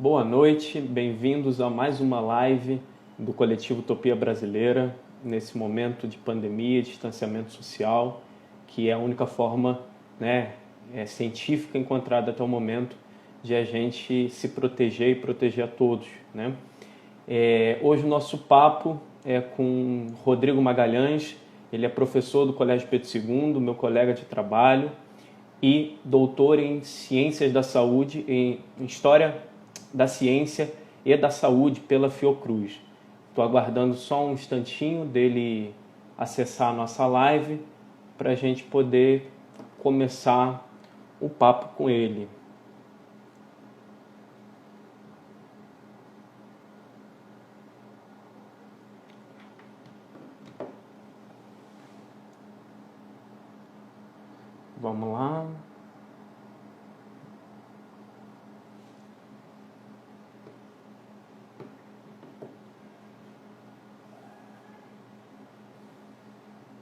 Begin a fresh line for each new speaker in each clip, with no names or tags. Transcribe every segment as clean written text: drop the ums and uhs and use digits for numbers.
Boa noite, bem-vindos a mais uma live do Coletivo Utopia Brasileira, nesse momento de pandemia, distanciamento social, que é a única forma, científica encontrada até o momento de a gente se proteger e proteger a todos, né? Hoje o nosso papo é com Rodrigo Magalhães, ele é professor do Colégio Pedro II, meu colega de trabalho, e doutor em Ciências da Saúde, em História da Ciência e da Saúde pela Fiocruz. Estou aguardando só um instantinho dele acessar a nossa live para a gente poder começar o papo com ele. Vamos lá.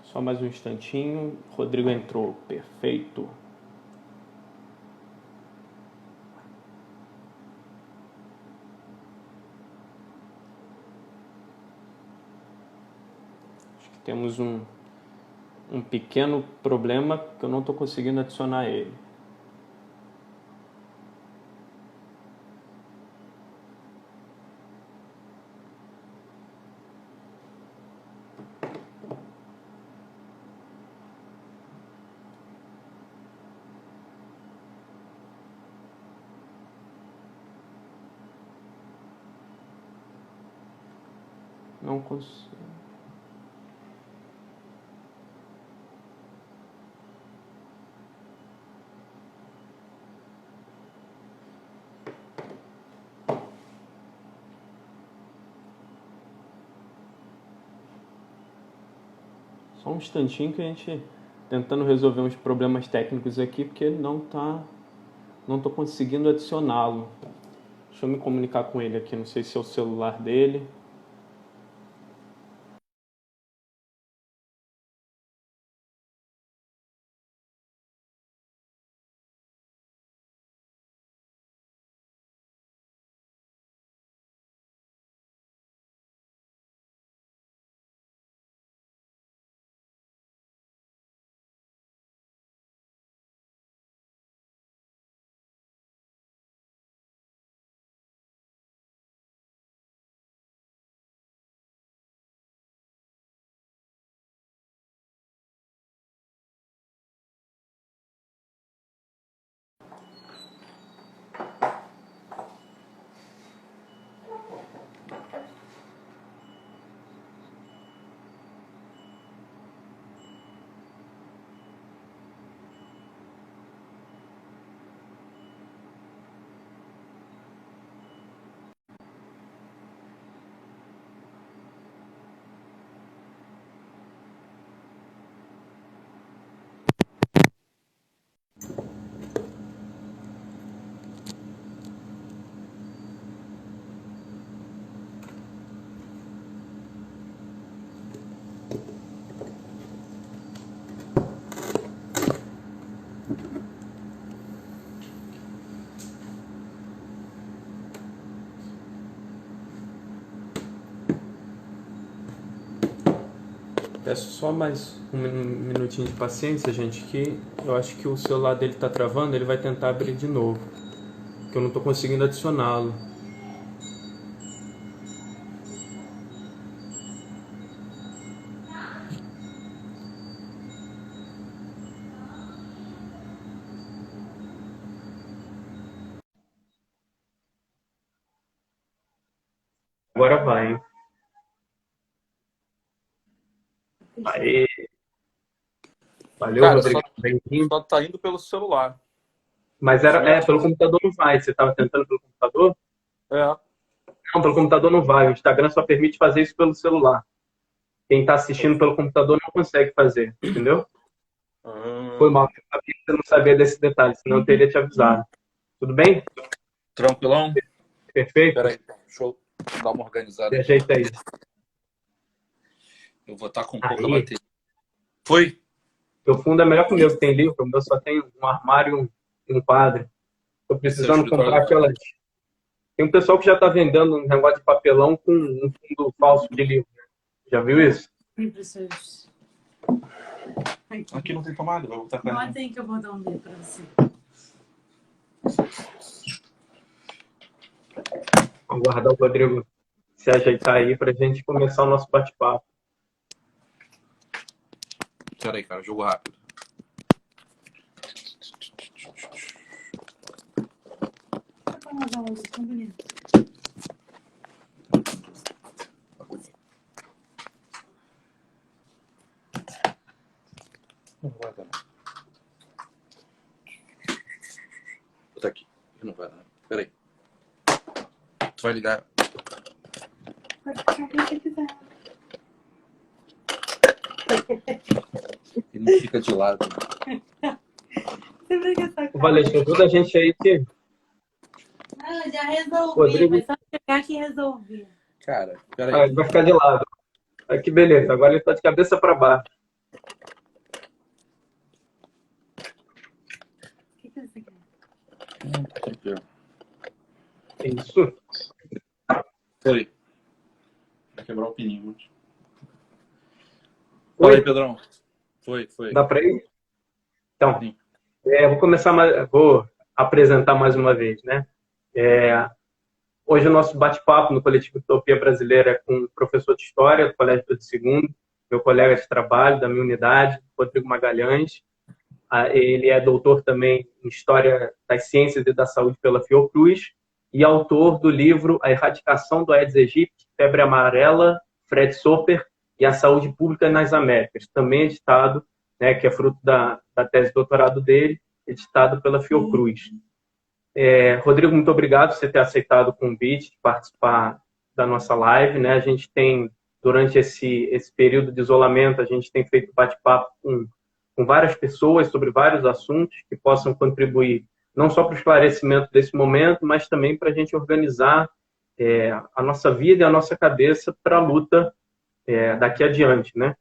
Só mais um instantinho. Rodrigo entrou. Perfeito. Acho que temos um pequeno problema que eu não estou conseguindo adicionar ele. Não consigo. Só um instantinho que a gente tentando resolver uns problemas técnicos aqui, porque não estou conseguindo adicioná-lo. Deixa eu me comunicar com ele aqui, não sei se é o celular dele. Peço só mais um minutinho de paciência, gente, que eu acho que o celular dele está travando, ele vai tentar abrir de novo, que eu não estou conseguindo adicioná-lo. Agora vai. Aê. Valeu,
Cara,
Rodrigo. Bem-vindo.
só tá indo pelo celular.
Mas pelo computador não vai. Você estava tentando pelo computador?
É.
Não, pelo computador não vai. O Instagram só permite fazer isso pelo celular. Quem está assistindo pelo computador não consegue fazer, entendeu? Foi mal, eu sabia que você não sabia desse detalhe, senão eu teria te avisado. Tudo bem?
Tranquilão?
Perfeito?
Pera aí, deixa eu dar uma organizada
De
aqui.
ajeita aí.
Eu vou estar com pouca
Aí,
bateria. Foi?
teu fundo é melhor que o meu, que tem livro. O meu só tem um armário e um quadro. Estou
Esse é o
precisando
escritório
comprar
do cara.
aquelas. Tem um pessoal que já está vendendo um negócio de papelão com um fundo falso de livro. Já viu isso?
Aqui não tem tomada, vai botar
Não tem que eu vou dar um dedo para você.
Vamos guardar o Rodrigo se ajeitar aí para a gente começar o nosso bate-papo.
Peraí, cara, jogo rápido. Não vai dar. Vou botar aqui. Não vai dar. Peraí. Tu vai ligar. Ele não fica de lado.
Você vê que essa cara...
Valeu, ajuda a gente aí que...
Não, eu já resolvi.
Rodrigo...
Mas só chegar aqui e resolver.
Cara, peraí.
Ele vai ficar de lado. Aí que beleza. Agora ele está de cabeça para baixo.
O que você quer?
Tá tranquilo.
Isso.
Peraí. Vai quebrar o pininho. Fala aí, Pedrão. Foi.
Dá para ir? Então,
Sim.
vou começar, vou apresentar mais uma vez, né? Hoje o nosso bate-papo no Coletivo Utopia Brasileira é com o professor de História do Colégio Pedro II, meu colega de trabalho da minha unidade, Rodrigo Magalhães. Ele é doutor também em História das Ciências e da Saúde pela Fiocruz e autor do livro A Erradicação do Aedes aegypti, Febre Amarela, Fred Soper e a Saúde Pública nas Américas, também editado, né, que é fruto da tese de doutorado dele, editado pela Fiocruz. Rodrigo, muito obrigado por você ter aceitado o convite de participar da nossa live, né? A gente tem, durante esse período de isolamento, a gente tem feito bate-papo com várias pessoas sobre vários assuntos que possam contribuir não só para o esclarecimento desse momento, mas também para a gente organizar a nossa vida e a nossa cabeça para a luta daqui adiante, né?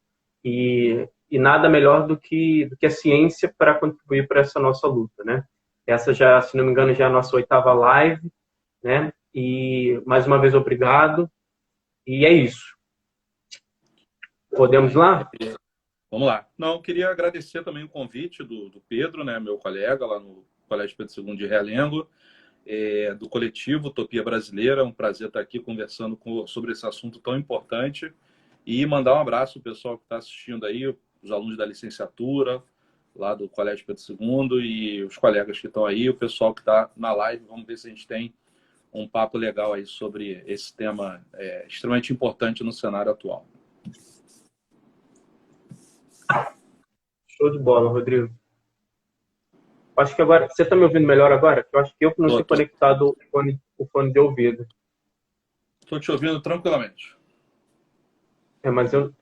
E nada melhor do que a ciência para contribuir para essa nossa luta, né? Essa já, se não me engano, já é a nossa 8ª live, né? E mais uma vez obrigado. E é isso. Podemos lá?
Vamos lá. Não, queria agradecer também o convite do Pedro, né, meu colega lá no Colégio Pedro II de Realengo, do coletivo Utopia Brasileira. É um prazer estar aqui conversando sobre esse assunto tão importante. E mandar um abraço ao pessoal que está assistindo aí, os alunos da licenciatura, lá do Colégio Pedro II, e os colegas que estão aí, o pessoal que está na live. Vamos ver se a gente tem um papo legal aí sobre esse tema extremamente importante no cenário atual.
Show de bola, Rodrigo. Acho que agora... Você está me ouvindo melhor agora? Eu acho que eu não tenho conectado o fone de ouvido.
Estou te ouvindo tranquilamente.
Mas eu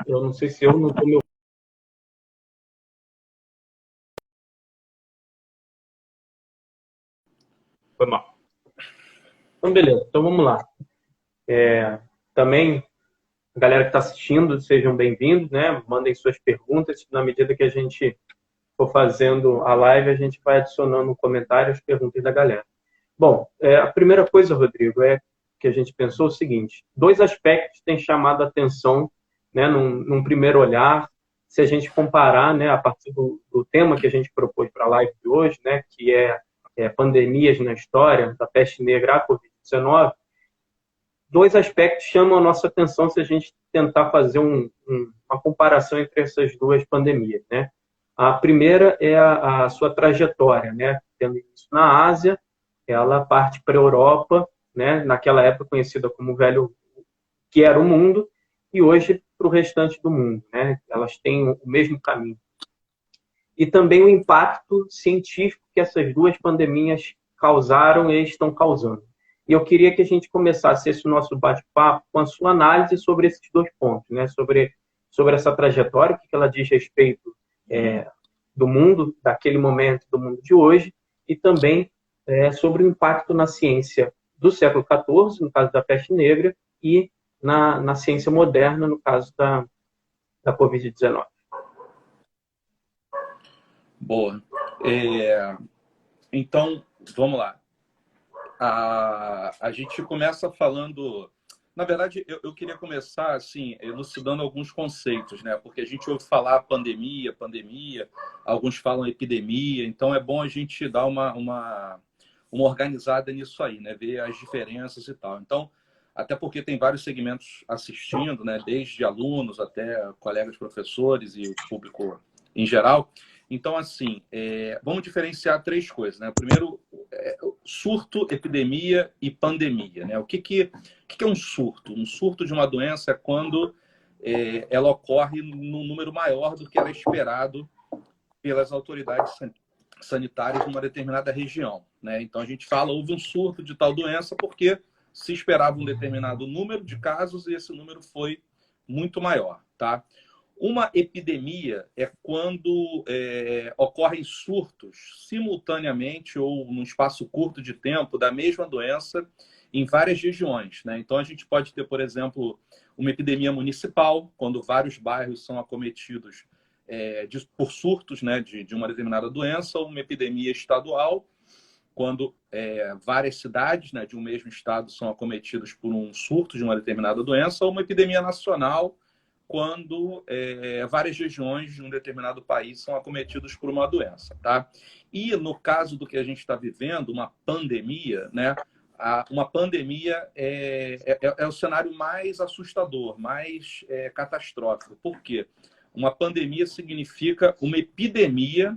não sei se eu não estou me ouvindo. Foi mal. Então, beleza. Então, vamos lá. Também, a galera que está assistindo, sejam bem-vindos, né? Mandem suas perguntas. Na medida que a gente for fazendo a live, a gente vai adicionando no comentário as perguntas da galera. Bom, a primeira coisa, Rodrigo, que a gente pensou o seguinte: 2 aspectos têm chamado a atenção, né, num primeiro olhar, se a gente comparar, né, a partir do tema que a gente propôs para a live de hoje, né, que é pandemias na história, da peste negra à Covid-19, 2 aspectos chamam a nossa atenção se a gente tentar fazer uma comparação entre essas 2 pandemias, né? A primeira é a sua trajetória, né? Tendo início na Ásia, ela parte para a Europa, né? Naquela época conhecida como Velho, que era o mundo, e hoje para o restante do mundo, né? Elas têm o mesmo caminho. E também o impacto científico que essas 2 pandemias causaram e estão causando. E eu queria que a gente começasse esse nosso bate-papo com a sua análise sobre esses 2 pontos, né? Sobre essa trajetória, o que ela diz respeito do mundo, daquele momento, do mundo de hoje, e também sobre o impacto na ciência do século XIV, no caso da peste negra, e na ciência moderna, no caso da Covid-19.
Boa. Então, vamos lá. A gente começa falando... Na verdade, eu queria começar assim, elucidando alguns conceitos, né? Porque a gente ouve falar pandemia, alguns falam epidemia, então é bom a gente dar uma organizada nisso aí, né? Ver as diferenças e tal. Então, até porque tem vários segmentos assistindo, né? Desde alunos até colegas professores e o público em geral. Então, assim, vamos diferenciar três coisas, né? Primeiro, surto, epidemia e pandemia, né? O que é um surto? Um surto de uma doença é quando ela ocorre num número maior do que era esperado pelas autoridades sanitárias numa determinada região, né? Então, a gente fala, houve um surto de tal doença porque se esperava um determinado número de casos e esse número foi muito maior, tá? Uma epidemia é quando ocorrem surtos simultaneamente ou num espaço curto de tempo da mesma doença em várias regiões, né? Então, a gente pode ter, por exemplo, uma epidemia municipal, quando vários bairros são acometidos por surtos, né, de uma determinada doença, ou uma epidemia estadual, quando várias cidades, né, de um mesmo estado são acometidas por um surto de uma determinada doença, ou uma epidemia nacional, quando várias regiões de um determinado país são acometidas por uma doença, tá? E no caso do que a gente está vivendo, uma pandemia, né? Uma pandemia é o cenário mais assustador, mais catastrófico. Por quê? Uma pandemia significa uma epidemia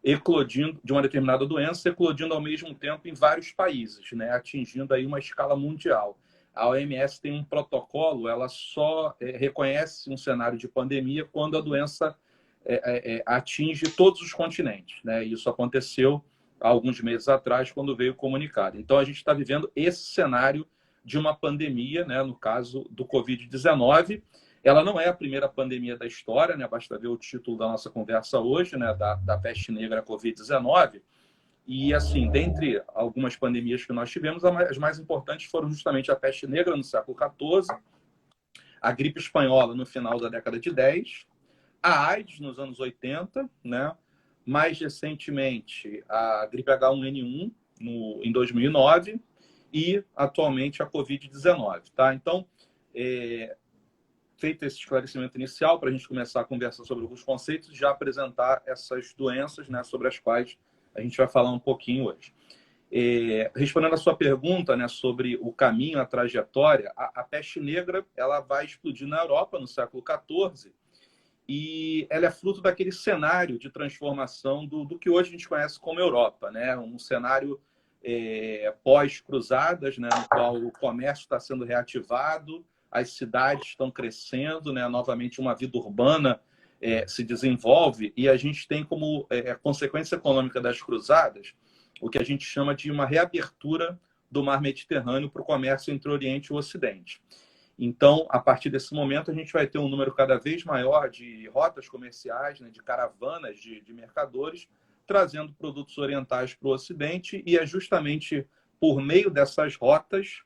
eclodindo de uma determinada doença, eclodindo ao mesmo tempo em vários países, né? Atingindo aí uma escala mundial. A OMS tem um protocolo, ela só reconhece um cenário de pandemia quando a doença atinge todos os continentes, né? Isso aconteceu há alguns meses atrás, quando veio o comunicado. Então, a gente está vivendo esse cenário de uma pandemia, né? No caso do Covid-19. Ela não é a primeira pandemia da história, né? Basta ver o título da nossa conversa hoje, né? Da peste negra Covid-19. E, assim, dentre algumas pandemias que nós tivemos, as mais importantes foram justamente a peste negra no século XIV, a gripe espanhola no final da década de 10, a AIDS nos anos 80, né? Mais recentemente, a gripe H1N1 em 2009 e, atualmente, a Covid-19, tá? Então, feito esse esclarecimento inicial, para a gente começar a conversar sobre alguns conceitos, já apresentar essas doenças, né, sobre as quais a gente vai falar um pouquinho hoje. Respondendo a sua pergunta, né, sobre o caminho, a trajetória, a peste negra ela vai explodir na Europa no século XIV e ela é fruto daquele cenário de transformação do que hoje a gente conhece como Europa, né? Um cenário pós-cruzadas, né, no qual o comércio está sendo reativado, as cidades estão crescendo, né? Novamente uma vida urbana se desenvolve e a gente tem como consequência econômica das cruzadas o que a gente chama de uma reabertura do mar Mediterrâneo para o comércio entre o Oriente e o Ocidente. Então, a partir desse momento, a gente vai ter um número cada vez maior de rotas comerciais, né, de caravanas de mercadores, trazendo produtos orientais para o Ocidente, e é justamente por meio dessas rotas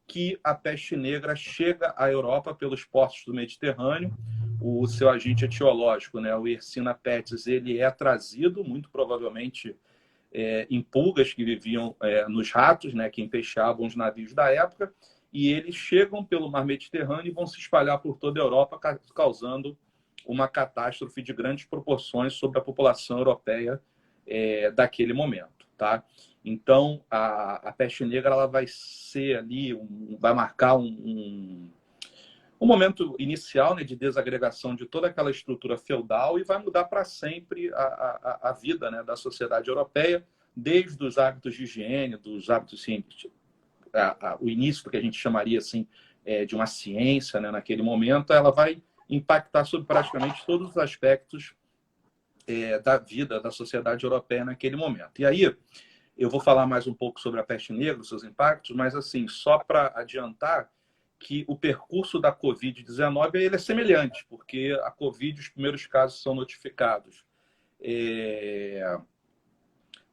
que a peste negra chega à Europa pelos portos do Mediterrâneo. O seu agente etiológico, né, o Yersinia pestis, ele é trazido, muito provavelmente, em pulgas que viviam nos ratos, né, que empeixavam os navios da época, e eles chegam pelo mar Mediterrâneo e vão se espalhar por toda a Europa, causando uma catástrofe de grandes proporções sobre a população europeia daquele momento, tá? Então, a peste negra ela vai ser ali, vai marcar um momento inicial, né, de desagregação de toda aquela estrutura feudal e vai mudar para sempre a vida, né, da sociedade europeia, desde os hábitos de higiene, dos hábitos científicos, o início do que a gente chamaria assim, de uma ciência, né, naquele momento, ela vai impactar sobre praticamente todos os aspectos da vida da sociedade europeia naquele momento. E aí, eu vou falar mais um pouco sobre a peste negra, os seus impactos, mas assim, só para adiantar que o percurso da Covid-19 ele é semelhante, porque a Covid, os primeiros casos são notificados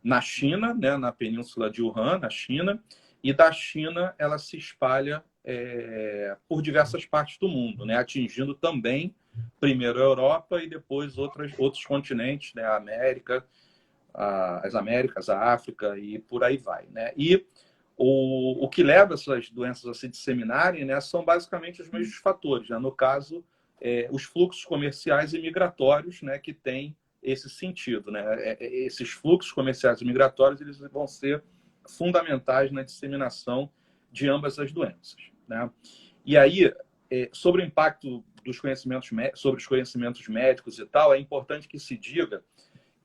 na China, né, na península de Wuhan, na China, e da China ela se espalha por diversas partes do mundo, né, atingindo também primeiro a Europa e depois outros continentes, né, a América, as Américas, a África e por aí vai, né? E O que leva essas doenças a se disseminarem, né, são basicamente os mesmos fatores, né? No caso, os fluxos comerciais e migratórios, né, que têm esse sentido, né? Esses fluxos comerciais e migratórios, eles vão ser fundamentais na disseminação de ambas as doenças, né? E aí, sobre o impacto dos conhecimentos, sobre os conhecimentos médicos e tal, é importante que se diga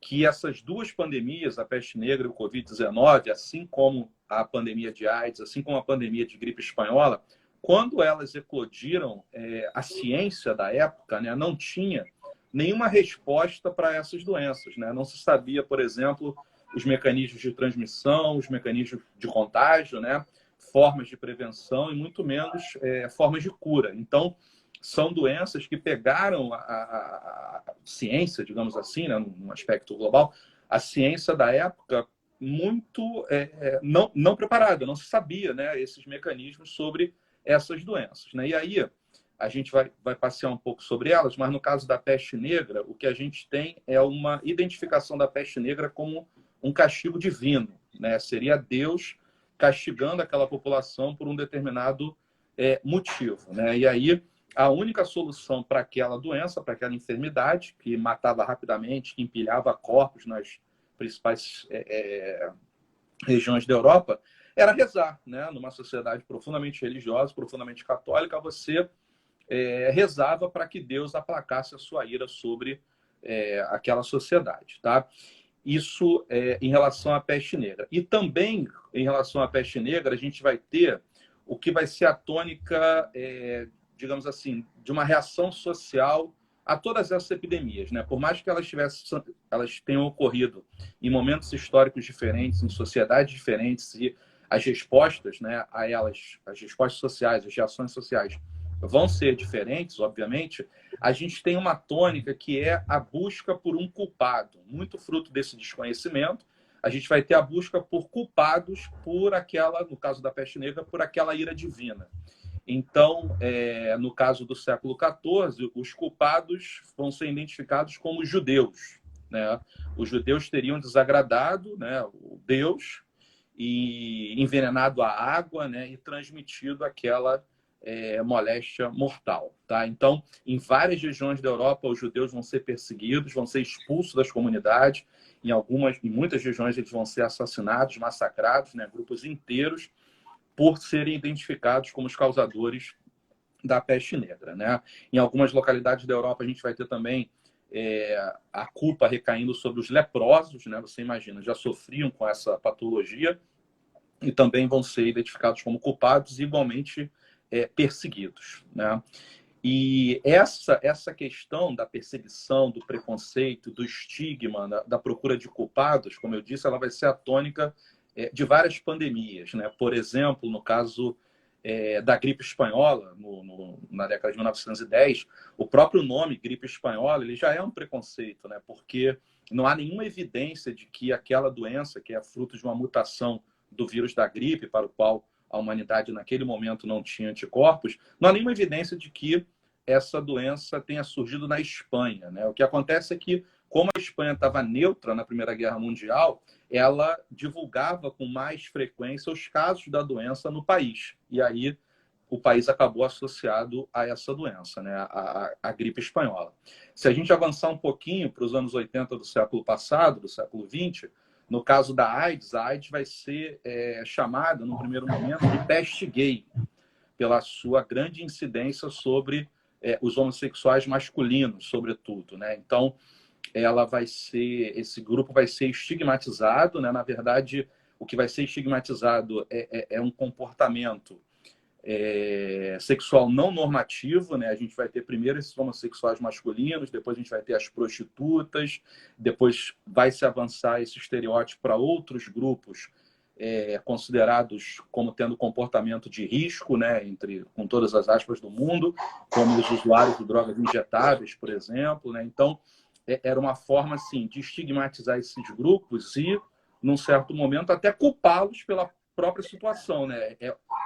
que essas duas pandemias, a peste negra e o Covid-19, assim como a pandemia de AIDS, assim como a pandemia de gripe espanhola, quando elas eclodiram, a ciência da época, né, não tinha nenhuma resposta para essas doenças, né? Não se sabia, por exemplo, os mecanismos de transmissão, os mecanismos de contágio, né? Formas de prevenção e muito menos formas de cura. Então, são doenças que pegaram a ciência, digamos assim, né, num aspecto global, a ciência da época muito não preparada, não se sabia, né, esses mecanismos sobre essas doenças, né? E aí a gente vai passear um pouco sobre elas, mas no caso da peste negra, o que a gente tem é uma identificação da peste negra como um castigo divino, né? Seria Deus castigando aquela população por um determinado motivo, né? E aí a única solução para aquela doença, para aquela enfermidade, que matava rapidamente, que empilhava corpos nas principais regiões da Europa, era rezar, né? Numa sociedade profundamente religiosa, profundamente católica, você rezava para que Deus aplacasse a sua ira sobre aquela sociedade, tá? Isso em relação à peste negra. E também, em relação à peste negra, a gente vai ter o que vai ser a tônica, digamos assim, de uma reação social a todas essas epidemias, né? Por mais que elas tenham ocorrido em momentos históricos diferentes, em sociedades diferentes, e as respostas, né, a elas, as respostas sociais, as reações sociais vão ser diferentes, obviamente, a gente tem uma tônica que é a busca por um culpado. Muito fruto desse desconhecimento, a gente vai ter a busca por culpados por aquela, no caso da peste negra, por aquela ira divina. Então, no caso do século XIV, os culpados vão ser identificados como judeus, né? Os judeus teriam desagradado, né, o Deus e envenenado a água, né, e transmitido aquela moléstia mortal, tá? Então, em várias regiões da Europa, os judeus vão ser perseguidos, vão ser expulsos das comunidades. Em muitas regiões, eles vão ser assassinados, massacrados, né? Grupos inteiros, por serem identificados como os causadores da peste negra, né? Em algumas localidades da Europa, a gente vai ter também a culpa recaindo sobre os leprosos, né? Você imagina, já sofriam com essa patologia e também vão ser identificados como culpados e igualmente perseguidos, né? E essa questão da perseguição, do preconceito, do estigma, da procura de culpados, como eu disse, ela vai ser a tônica de várias pandemias, né? Por exemplo, no caso da gripe espanhola, na década de 1910, o próprio nome gripe espanhola ele já é um preconceito, né? Porque não há nenhuma evidência de que aquela doença, que é fruto de uma mutação do vírus da gripe, para o qual a humanidade naquele momento não tinha anticorpos, não há nenhuma evidência de que essa doença tenha surgido na Espanha, né? O que acontece é que, como a Espanha estava neutra na Primeira Guerra Mundial, ela divulgava com mais frequência os casos da doença no país. E aí o país acabou associado a essa doença, né? A gripe espanhola. Se a gente avançar um pouquinho para os anos 80 do século passado, do século 20, no caso da AIDS, a AIDS vai ser chamada, no primeiro momento, de peste gay, pela sua grande incidência sobre os homossexuais masculinos, sobretudo, né? Então, esse grupo vai ser estigmatizado, né? Na verdade, o que vai ser estigmatizado é um comportamento sexual não normativo, né? A gente vai ter primeiro esses homossexuais masculinos, depois a gente vai ter as prostitutas, depois vai se avançar esse estereótipo para outros grupos considerados como tendo comportamento de risco, né? Com todas as aspas do mundo, como os usuários de drogas injetáveis, por exemplo, né? Então, era uma forma assim, de estigmatizar esses grupos e, num certo momento, até culpá-los pela própria situação, né?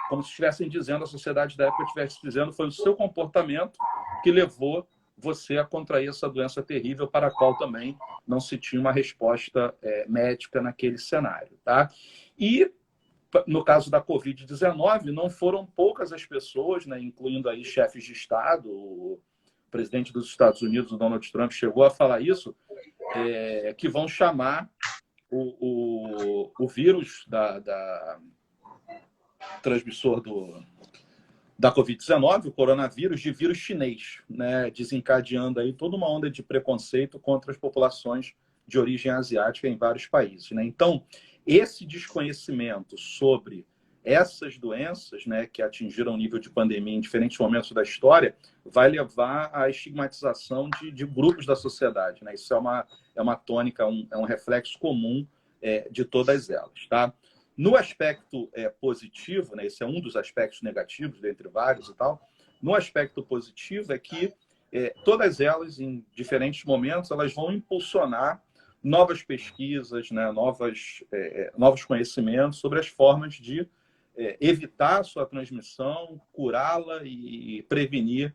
Como se estivessem dizendo, a sociedade da época estivesse dizendo, foi o seu comportamento que levou você a contrair essa doença terrível para a qual também não se tinha uma resposta médica naquele cenário, tá? E no caso da Covid-19, não foram poucas as pessoas, né, incluindo aí chefes de Estado, o presidente dos Estados Unidos, o Donald Trump, chegou a falar isso, que vão chamar o vírus transmissor da Covid-19, o coronavírus, de vírus chinês, né, desencadeando aí toda uma onda de preconceito contra as populações de origem asiática em vários países, né? Então, esse desconhecimento sobre essas doenças, né, que atingiram o nível de pandemia em diferentes momentos da história, vai levar à estigmatização de grupos da sociedade, né? Isso é uma tônica, é um reflexo comum de todas elas, tá? No aspecto positivo, né, esse é um dos aspectos negativos, dentre vários e tal, no aspecto positivo é que todas elas, em diferentes momentos, elas vão impulsionar novas pesquisas, né, novos conhecimentos sobre as formas de evitar a sua transmissão, curá-la e prevenir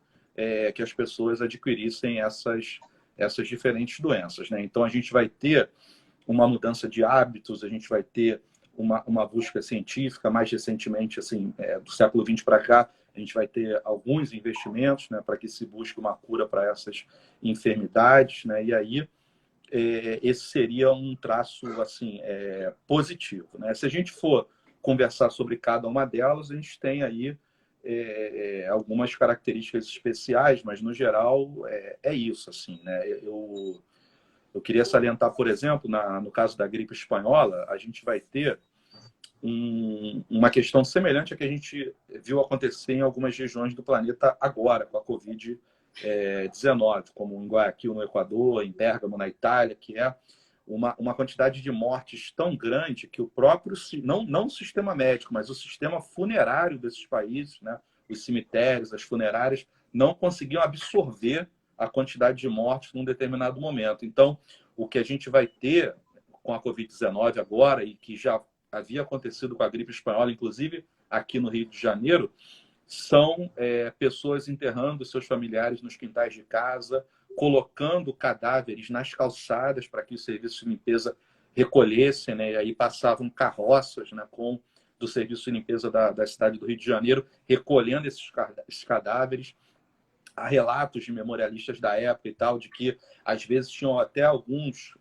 que as pessoas adquirissem essas diferentes doenças, né? Então, a gente vai ter uma mudança de hábitos, a gente vai ter uma busca científica. Mais recentemente, assim, do século XX para cá, a gente vai ter alguns investimentos, né, para que se busque uma cura para essas enfermidades, né? E aí, esse seria um traço assim, positivo, né? Se a gente for conversar sobre cada uma delas, a gente tem aí algumas características especiais, mas no geral é isso, assim, né? Eu queria salientar, por exemplo, no caso da gripe espanhola, a gente vai ter uma questão semelhante à que a gente viu acontecer em algumas regiões do planeta agora, com a Covid-19, como em Guayaquil, no Equador, em Bérgamo, na Itália, que é uma quantidade de mortes tão grande que o próprio, não o sistema médico, mas o sistema funerário desses países, né, os cemitérios, as funerárias, não conseguiam absorver a quantidade de mortes num determinado momento. Então, o que a gente vai ter com a Covid-19 agora, e que já havia acontecido com a gripe espanhola, inclusive aqui no Rio de Janeiro, são pessoas enterrando seus familiares nos quintais de casa, colocando cadáveres nas calçadas para que os serviços de limpeza recolhessem, né? E aí passavam carroças, né, do serviço de limpeza da cidade do Rio de Janeiro, recolhendo esses cadáveres. Há relatos de memorialistas da época e tal, de que às vezes tinham até algumas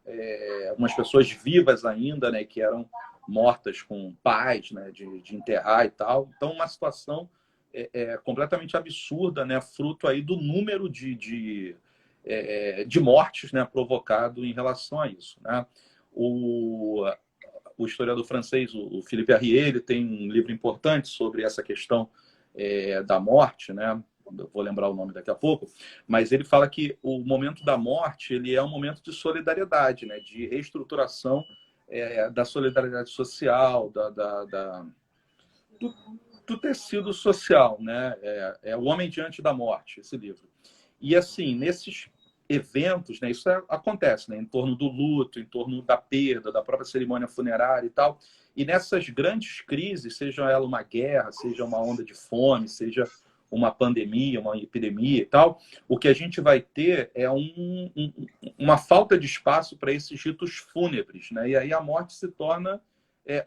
pessoas vivas ainda, né, que eram mortas com paz, né, de enterrar e tal. Então, uma situação completamente absurda, né, fruto aí do número de mortes, né, provocado em relação a isso, né? O historiador francês, o Philippe Arrier, ele tem um livro importante sobre essa questão da morte, né? Eu vou lembrar o nome daqui a pouco, mas ele fala que o momento da morte ele é um momento de solidariedade, né? De reestruturação da solidariedade social, do tecido social, né? O Homem Diante da Morte, esse livro. E assim, nesses eventos, né, isso acontece, né, em torno do luto, em torno da perda, da própria cerimônia funerária e tal. E nessas grandes crises, seja ela uma guerra, seja uma onda de fome, seja uma pandemia, uma epidemia e tal, o que a gente vai ter é uma falta de espaço para esses ritos fúnebres, né? E aí a morte se torna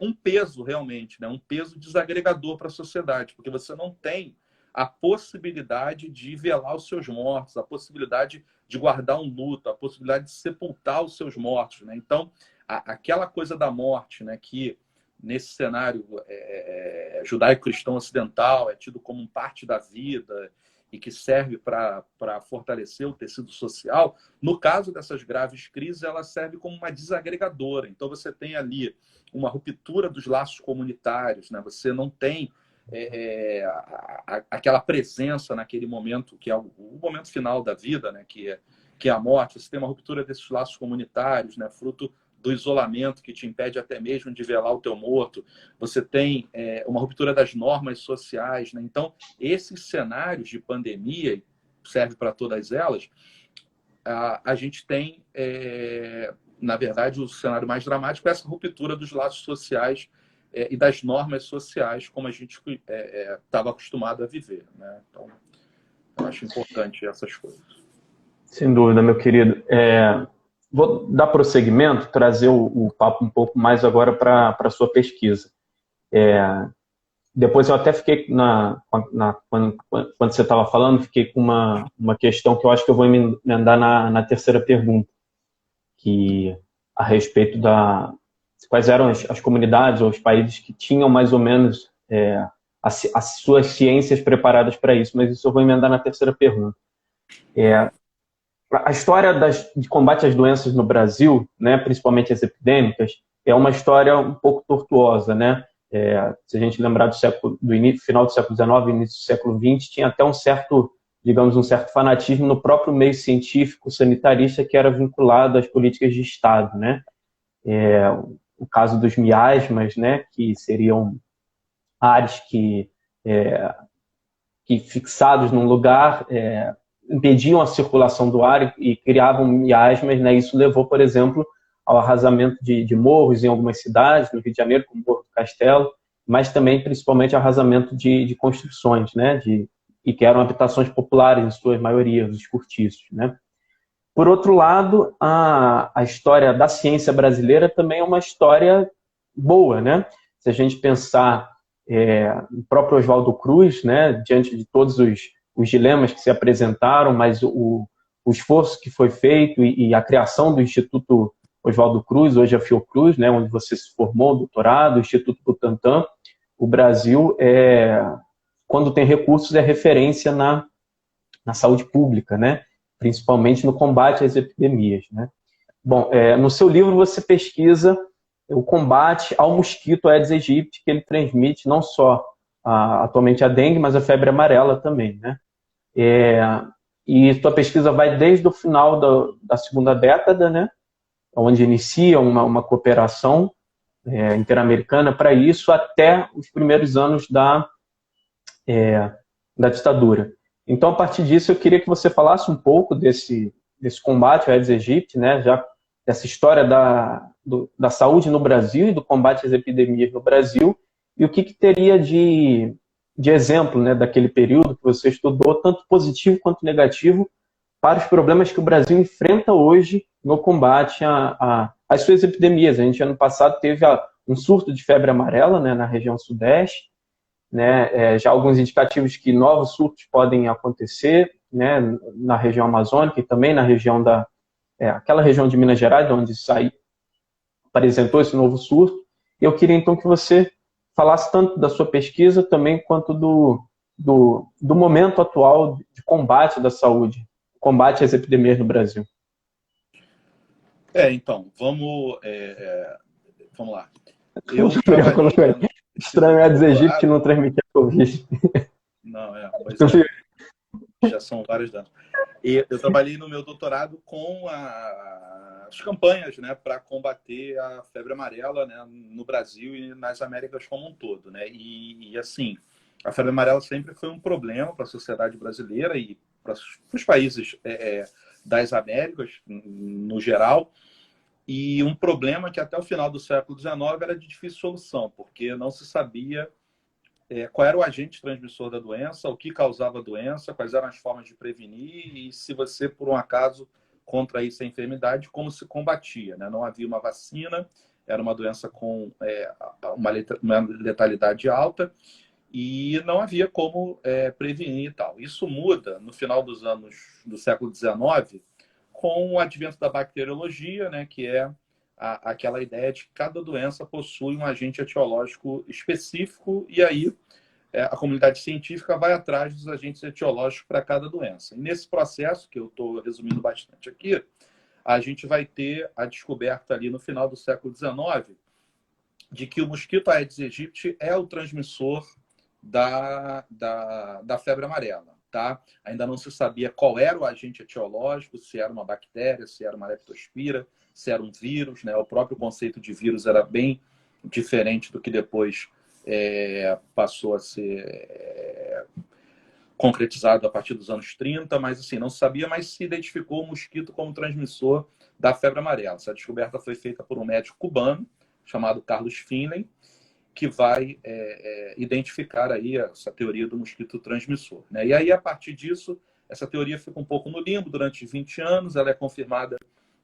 um peso realmente, né? Um peso desagregador para a sociedade, porque você não tem a possibilidade de velar os seus mortos, a possibilidade de guardar um luto, a possibilidade de sepultar os seus mortos, né? Então, aquela coisa da morte, né, que nesse cenário judaico-cristão ocidental é tido como parte da vida e que serve para fortalecer o tecido social, no caso dessas graves crises, ela serve como uma desagregadora. Então, você tem ali uma ruptura dos laços comunitários, né? Você não tem aquela presença naquele momento, que é o momento final da vida, né? Que é a morte. Você tem uma ruptura desses laços comunitários, né? Fruto do isolamento que te impede até mesmo de velar o teu morto. Você tem uma ruptura das normas sociais, né? Então, esses cenários de pandemia, serve para todas elas, a gente tem, na verdade, o cenário mais dramático é essa ruptura dos laços sociais e das normas sociais, como a gente estava acostumado a viver, né? Então, eu acho importante essas coisas.
Sem dúvida, meu querido. Vou dar prosseguimento, trazer o papo um pouco mais agora para a sua pesquisa. Depois eu até fiquei, quando você estava falando, fiquei com uma questão que eu acho que eu vou emendar na terceira pergunta, que a respeito quais eram as comunidades ou os países que tinham mais ou menos as suas ciências preparadas para isso, mas isso eu vou emendar na terceira pergunta. A história de combate às doenças no Brasil, né, principalmente as epidêmicas, é uma história um pouco tortuosa, né? Se a gente lembrar final do século XIX, início do século XX, tinha até um certo fanatismo no próprio meio científico sanitarista que era vinculado às políticas de Estado, né? O caso dos miasmas, né, que seriam áreas que fixados num lugar impediam a circulação do ar e criavam miasmas, né? Isso levou, por exemplo, ao arrasamento de morros em algumas cidades, no Rio de Janeiro, como Morro do Castelo, mas também, principalmente, arrasamento de construções, né? E que eram habitações populares, em sua maioria, os cortiços, né? Por outro lado, a história da ciência brasileira também é uma história boa, né? Se a gente pensar o próprio Oswaldo Cruz, né, diante de todos os dilemas que se apresentaram, mas o esforço que foi feito e a criação do Instituto Oswaldo Cruz, hoje a Fiocruz, né, onde você se formou, doutorado, o Instituto Butantan, o Brasil, quando tem recursos, é referência na saúde pública, né, principalmente no combate às epidemias, né. Bom, no seu livro você pesquisa o combate ao mosquito Aedes aegypti, que ele transmite não só atualmente a dengue, mas a febre amarela também, né? E sua pesquisa vai desde o final da segunda década, né? Onde inicia uma cooperação interamericana para isso, até os primeiros anos da ditadura. Então, a partir disso, eu queria que você falasse um pouco desse combate ao Aedes aegypti, né? Já essa história da saúde no Brasil e do combate às epidemias no Brasil, e o que teria de exemplo, né, daquele período que você estudou, tanto positivo quanto negativo, para os problemas que o Brasil enfrenta hoje no combate às suas epidemias. A gente, ano passado, teve um surto de febre amarela, né, na região sudeste, né, já alguns indicativos que novos surtos podem acontecer, né, na região amazônica e também na região aquela região de Minas Gerais, onde apresentou esse novo surto. Eu queria, então, que você falasse tanto da sua pesquisa também quanto do momento atual de combate da saúde, combate às epidemias no Brasil.
Então, vamos lá. Eu trabalhei...
Estranho é Aedes aegypti não transmitir a Covid.
Não, pois já são vários danos. E eu trabalhei no meu doutorado com as campanhas, né, para combater a febre amarela, né, no Brasil e nas Américas como um todo, né? E assim, a febre amarela sempre foi um problema para a sociedade brasileira e para os países das Américas no geral, e um problema que até o final do século XIX era de difícil solução, porque não se sabia qual era o agente transmissor da doença, o que causava a doença, quais eram as formas de prevenir e se você, por um acaso, contraísse a enfermidade, como se combatia, né? Não havia uma vacina, era uma doença com uma letalidade alta e não havia como prevenir e tal. Isso muda no final dos anos do século XIX com o advento da bacteriologia, né? Que é aquela ideia de que cada doença possui um agente etiológico específico e aí a comunidade científica vai atrás dos agentes etiológicos para cada doença. E nesse processo, que eu estou resumindo bastante aqui, a gente vai ter a descoberta ali no final do século XIX de que o mosquito Aedes aegypti é o transmissor da febre amarela. Tá? Ainda não se sabia qual era o agente etiológico, se era uma bactéria, se era uma leptospira, se era um vírus, né? O próprio conceito de vírus era bem diferente do que depois passou a ser concretizado a partir dos anos 30, mas assim, não se sabia, mas se identificou o mosquito como transmissor da febre amarela. Essa descoberta foi feita por um médico cubano chamado Carlos Finley, que vai identificar aí essa teoria do mosquito transmissor, né? E aí, a partir disso, essa teoria fica um pouco no limbo durante 20 anos, ela é confirmada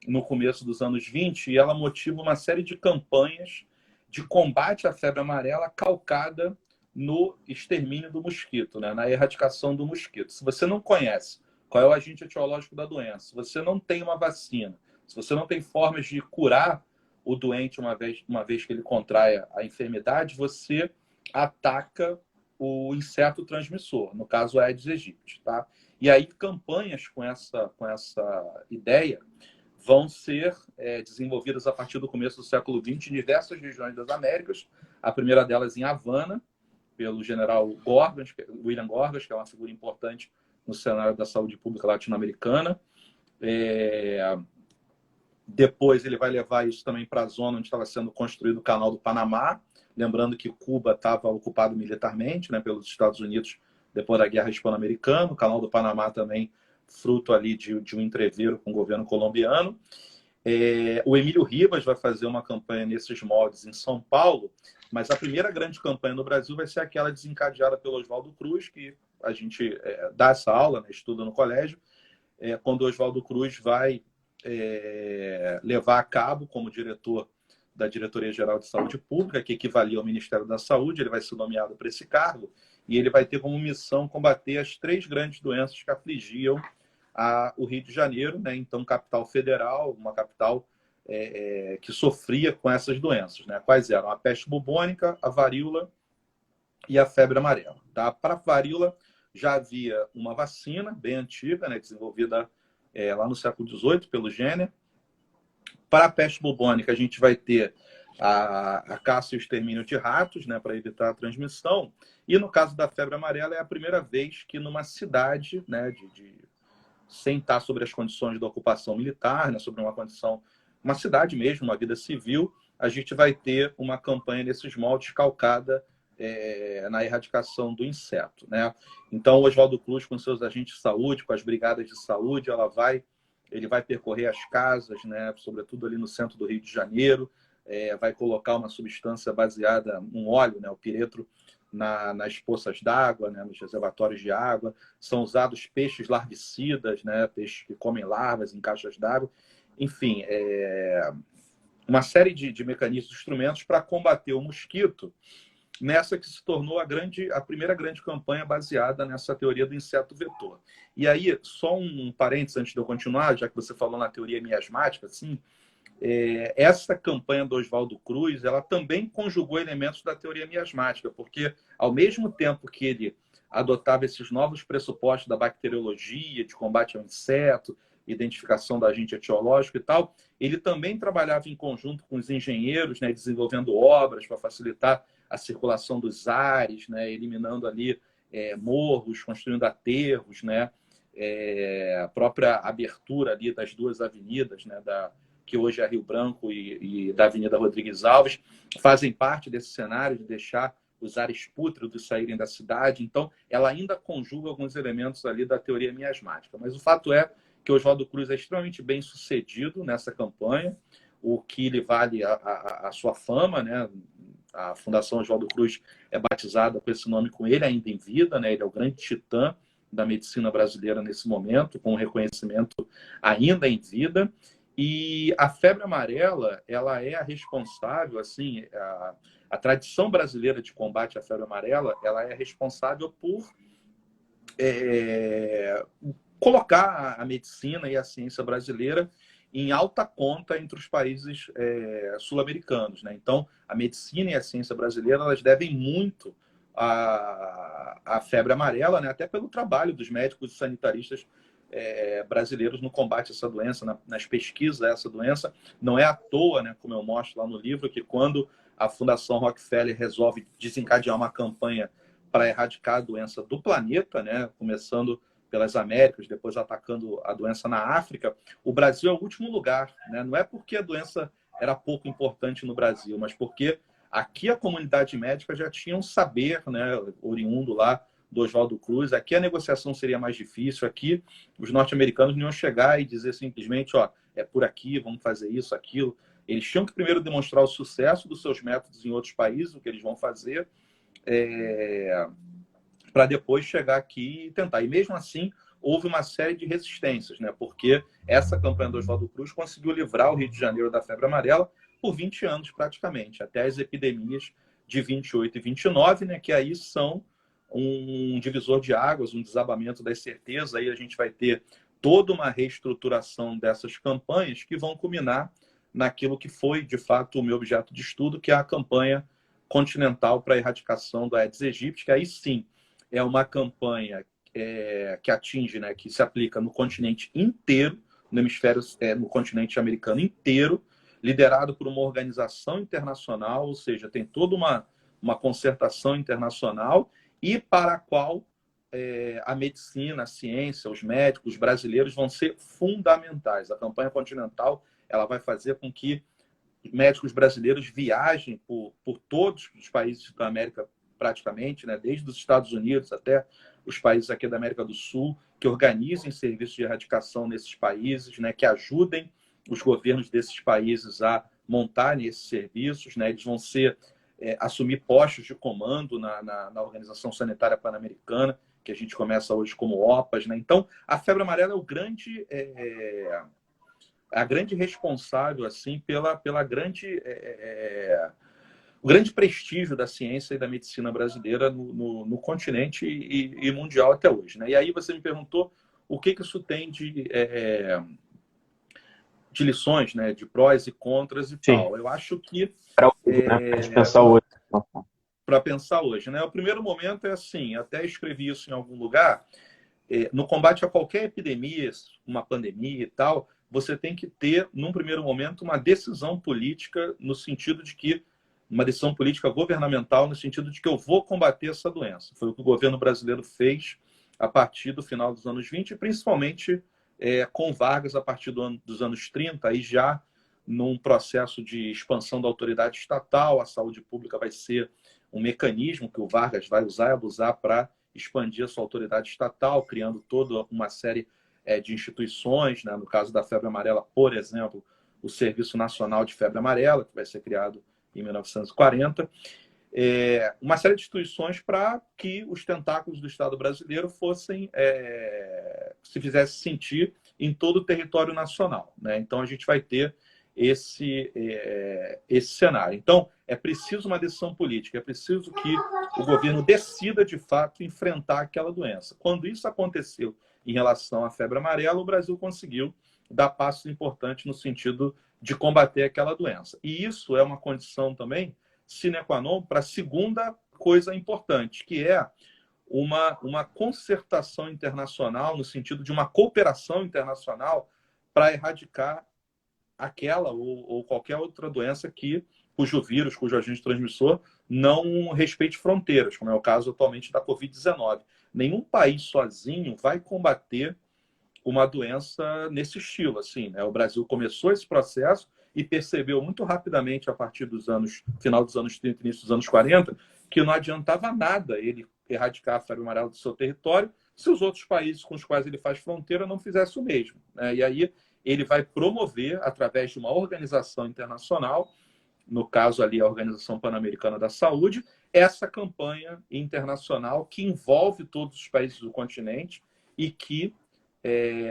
no começo dos anos 20 e ela motiva uma série de campanhas de combate à febre amarela calcada no extermínio do mosquito, né? Na erradicação do mosquito. Se você não conhece qual é o agente etiológico da doença, se você não tem uma vacina, se você não tem formas de curar o doente uma vez que ele contraia a enfermidade, você ataca o inseto transmissor, no caso Aedes aegypti, tá? E aí campanhas com essa ideia vão ser desenvolvidas a partir do começo do século XX em diversas regiões das Américas. A primeira delas em Havana, pelo general Gorgas, William Gorgas, que é uma figura importante no cenário da saúde pública latino-americana. Depois ele vai levar isso também para a zona onde estava sendo construído o Canal do Panamá, lembrando que Cuba estava ocupado militarmente, né, pelos Estados Unidos depois da Guerra Hispano-Americana. O Canal do Panamá também fruto ali de um entreveiro com o governo colombiano. O Emílio Ribas vai fazer uma campanha nesses moldes em São Paulo, mas a primeira grande campanha no Brasil vai ser aquela desencadeada pelo Oswaldo Cruz, que a gente dá essa aula, né, estuda no colégio, quando o Oswaldo Cruz vai levar a cabo como diretor da Diretoria-Geral de Saúde Pública, que equivalia ao Ministério da Saúde. Ele vai ser nomeado para esse cargo e ele vai ter como missão combater as 3 grandes doenças que afligiam o Rio de Janeiro, né? Então, capital federal, uma capital que sofria com essas doenças, né? Quais eram? A peste bubônica, a varíola e a febre amarela. Tá? Para a varíola já havia uma vacina bem antiga, né? Desenvolvida lá no século XVIII pelo Jenner. Para a peste bubônica, a gente vai ter a caça e o extermínio de ratos, né, para evitar a transmissão. E no caso da febre amarela, é a primeira vez que numa cidade, né, sem estar sobre as condições da ocupação militar, né, sobre uma cidade mesmo, uma vida civil, a gente vai ter uma campanha nesses moldes calcada na erradicação do inseto, né? Então, o Oswaldo Cruz, com seus agentes de saúde, com as brigadas de saúde, ele vai percorrer as casas, né, sobretudo ali no centro do Rio de Janeiro, vai colocar uma substância baseada, um óleo, né, o piretro, nas poças d'água, né, nos reservatórios de água. São usados peixes larvicidas, né, peixes que comem larvas em caixas d'água. Enfim, uma série de mecanismos, instrumentos para combater o mosquito, nessa que se tornou a primeira grande campanha baseada nessa teoria do inseto vetor. E aí, só um parênteses antes de eu continuar, já que você falou na teoria miasmática, assim, essa campanha do Oswaldo Cruz, ela também conjugou elementos da teoria miasmática, porque ao mesmo tempo que ele adotava esses novos pressupostos da bacteriologia, de combate ao inseto, identificação do agente etiológico e tal, ele também trabalhava em conjunto com os engenheiros, né, desenvolvendo obras para facilitar a circulação dos ares, né, eliminando ali morros, construindo aterros, né, a própria abertura ali das 2 avenidas, né, que hoje é Rio Branco e da Avenida Rodrigues Alves, fazem parte desse cenário de deixar os ares pútridos saírem da cidade. Então, ela ainda conjuga alguns elementos ali da teoria miasmática. Mas o fato é que o Oswaldo Cruz é extremamente bem sucedido nessa campanha, o que lhe vale a sua fama, né? A Fundação Oswaldo Cruz é batizada com esse nome com ele ainda em vida, né? Ele é o grande titã da medicina brasileira nesse momento, com reconhecimento ainda em vida. E a febre amarela, ela é a responsável, assim, a tradição brasileira de combate à febre amarela, ela é responsável por colocar a medicina e a ciência brasileira em alta conta entre os países sul-americanos, né? Então, a medicina e a ciência brasileira, elas devem muito à febre amarela, né? Até pelo trabalho dos médicos e sanitaristas brasileiros no combate a essa doença, nas pesquisas a essa doença. Não é à toa, né, como eu mostro lá no livro, que quando a Fundação Rockefeller resolve desencadear uma campanha para erradicar a doença do planeta, né, começando pelas Américas, depois atacando a doença na África, o Brasil é o último lugar, né? Não é porque a doença era pouco importante no Brasil, mas porque aqui a comunidade médica já tinha um saber, né, oriundo lá do Oswaldo Cruz. Aqui a negociação seria mais difícil, aqui os norte-americanos não iam chegar e dizer simplesmente, ó, é por aqui, vamos fazer isso, aquilo. Eles tinham que primeiro demonstrar o sucesso dos seus métodos em outros países, o que eles vão fazer, para depois chegar aqui e tentar. E mesmo assim, houve uma série de resistências, né? Porque essa campanha do Oswaldo Cruz conseguiu livrar o Rio de Janeiro da febre amarela, por 20 anos praticamente, até as epidemias de 28 e 29, né, que aí são um divisor de águas, um desabamento das certezas. Aí a gente vai ter toda uma reestruturação dessas campanhas que vão culminar naquilo que foi, de fato, o meu objeto de estudo, que é a campanha continental para a erradicação da Aedes aegypti, que aí sim é uma campanha que atinge, né, que se aplica no continente inteiro, no hemisfério, no continente americano inteiro, liderado por uma organização internacional, ou seja, tem toda uma concertação internacional e para a qual a medicina, a ciência, os médicos brasileiros vão ser fundamentais. A campanha continental ela vai fazer com que médicos brasileiros viajem por todos os países da América, praticamente, né, desde os Estados Unidos até os países aqui da América do Sul, que organizem serviços de erradicação nesses países, né, que ajudem os governos desses países a montarem esses serviços, né, eles vão assumir postos de comando na Organização Sanitária Pan-Americana, que a gente começa hoje como OPAS, né? Então, a febre amarela é a grande responsável assim pela grande o grande prestígio da ciência e da medicina brasileira no continente e mundial até hoje, né? E aí você me perguntou o que isso tem de lições, né? De prós e contras e tal. Eu acho que
para pensar hoje.
Para pensar hoje, né? O primeiro momento é assim, até escrevi isso em algum lugar, no combate a qualquer epidemia, uma pandemia e tal, você tem que ter, num primeiro momento, uma decisão política no sentido de que uma decisão política governamental no sentido de que eu vou combater essa doença. Foi o que o governo brasileiro fez a partir do final dos anos 20, e principalmente com Vargas a partir dos anos 30, aí já num processo de expansão da autoridade estatal, a saúde pública vai ser um mecanismo que o Vargas vai usar e abusar para expandir a sua autoridade estatal, criando toda uma série de instituições, né? No caso da febre amarela, por exemplo, o Serviço Nacional de Febre Amarela, que vai ser criado em 1940, uma série de instituições para que os tentáculos do Estado brasileiro se fizessem sentir em todo o território nacional, né? Então a gente vai ter esse cenário. Então, é preciso uma decisão política, é preciso que o governo decida, de fato, enfrentar aquela doença. Quando isso aconteceu em relação à febre amarela, o Brasil conseguiu dar passos importantes no sentido de combater aquela doença. E isso é uma condição também sine qua non para a segunda coisa importante, que é uma concertação internacional, no sentido de uma cooperação internacional para erradicar aquela ou qualquer outra doença cujo vírus, cujo agente transmissor não respeite fronteiras, como é o caso atualmente da Covid-19. Nenhum país sozinho vai combater uma doença nesse estilo, assim, né? O Brasil começou esse processo e percebeu muito rapidamente, a partir final dos anos 30 e início dos anos 40, que não adiantava nada ele erradicar a febre amarela do seu território se os outros países com os quais ele faz fronteira não fizessem o mesmo, né? E aí ele vai promover, através de uma organização internacional, no caso ali a Organização Pan-Americana da Saúde, essa campanha internacional que envolve todos os países do continente e que,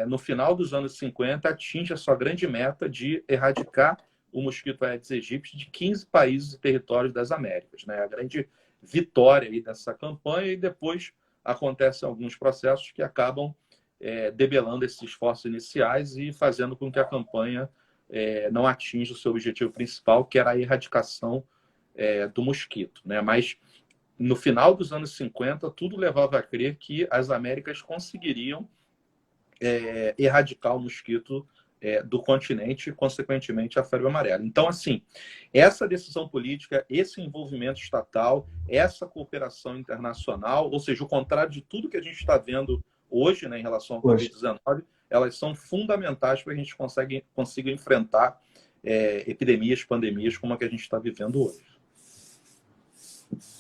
no final dos anos 50, atinge a sua grande meta de erradicar o mosquito Aedes aegypti de 15 países e territórios das Américas, né? A grande vitória aí dessa campanha, e depois acontecem alguns processos que acabam debelando esses esforços iniciais e fazendo com que a campanha não atinja o seu objetivo principal, que era a erradicação do mosquito, né? Mas no final dos anos 50, tudo levava a crer que as Américas conseguiriam erradicar o mosquito do continente e, consequentemente, a febre amarela. Então, assim, essa decisão política, esse envolvimento estatal, essa cooperação internacional, ou seja, o contrário de tudo que a gente está vendo hoje, né, em relação ao Covid-19, elas são fundamentais para que a gente consiga enfrentar epidemias, pandemias como a que a gente está vivendo hoje.